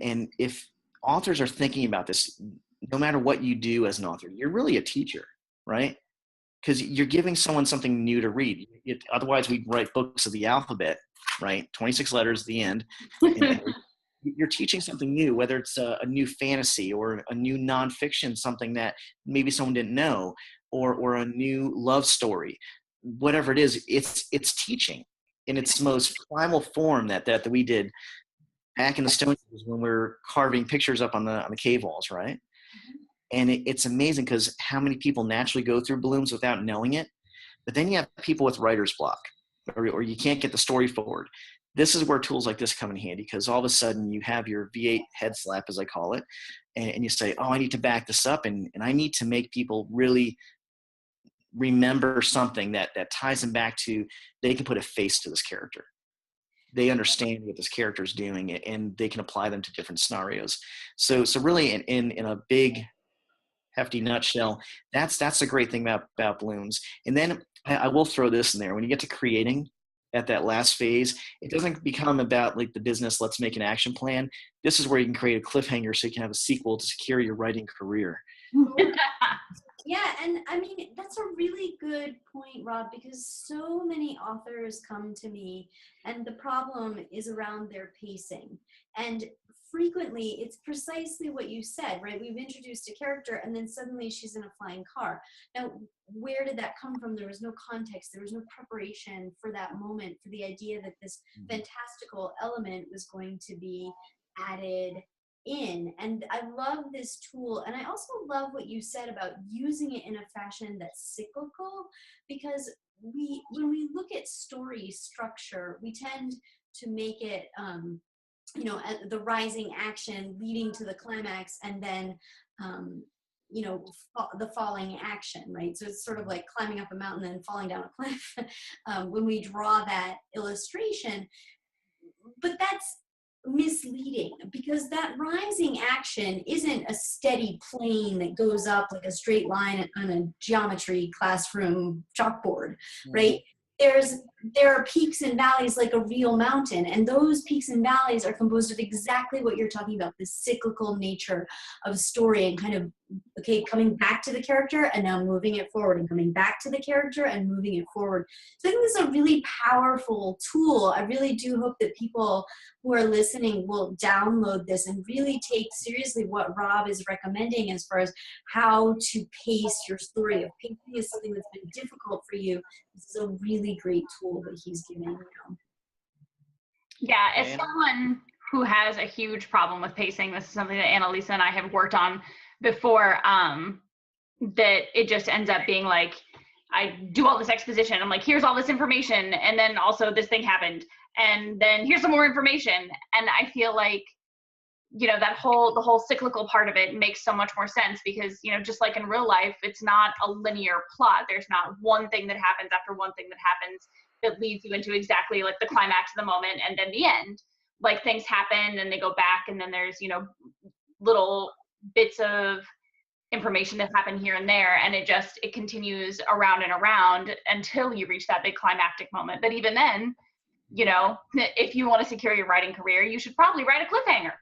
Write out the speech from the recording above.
And if authors are thinking about this, no matter what you do as an author, you're really a teacher, right? Because you're giving someone something new to read. Otherwise, we'd write books of the alphabet, right? 26 letters at the end. And you're teaching something new, whether it's a new fantasy or a new nonfiction, something that maybe someone didn't know, or a new love story. Whatever it is, it's teaching in its most primal form that we did back in the Stone Ages when we were carving pictures up on the cave walls, right? And it's amazing because how many people naturally go through blooms without knowing it. But then you have people with writer's block, or you can't get the story forward. This is where tools like this come in handy, because all of a sudden you have your V8 head slap, as I call it, and you say, oh, I need to back this up, and I need to make people really remember something that ties them back to, they can put a face to this character. They understand what this character is doing, and they can apply them to different scenarios. So really in a big, hefty nutshell, that's the great thing about blooms. And then I will throw this in there. When you get to creating at that last phase, it doesn't become about like the business, let's make an action plan. This is where you can create a cliffhanger so you can have a sequel to secure your writing career. Yeah, and I mean, that's a really good point, Rob, because so many authors come to me and the problem is around their pacing. And frequently it's precisely what you said, right? We've introduced a character and then suddenly she's in a flying car. Now, where did that come from? There was no context. There was no preparation for that moment, for the idea that this fantastical element was going to be added in. And I love this tool. And I also love what you said about using it in a fashion that's cyclical, because when we look at story structure, we tend to make it, the rising action leading to the climax, and then, the falling action, right? So it's sort of like climbing up a mountain and falling down a cliff when we draw that illustration. But that's misleading, because that rising action isn't a steady plane that goes up like a straight line on a geometry classroom chalkboard, right? There are peaks and valleys like a real mountain, and those peaks and valleys are composed of exactly what you're talking about, the cyclical nature of a story, and kind of, okay, coming back to the character and now moving it forward, and coming back to the character and moving it forward. So I think this is a really powerful tool. I really do hope that people who are listening will download this and really take seriously what Rob is recommending as far as how to pace your story. If pacing is something that's been difficult for you, this is a really great tool that he's giving you. Yeah, as someone who has a huge problem with pacing, this is something that Annalisa and I have worked on before, that it just ends up being like, I do all this exposition, I'm like, here's all this information, and then also this thing happened, and then here's some more information, and I feel like, the whole cyclical part of it makes so much more sense, because, just like in real life, it's not a linear plot. There's not one thing that happens after one thing that happens that leads you into exactly like the climax of the moment and then the end. Like, things happen and they go back, and then there's, little bits of information that happen here and there, and it continues around and around until you reach that big climactic moment. But even then, if you want to secure your writing career, you should probably write a cliffhanger.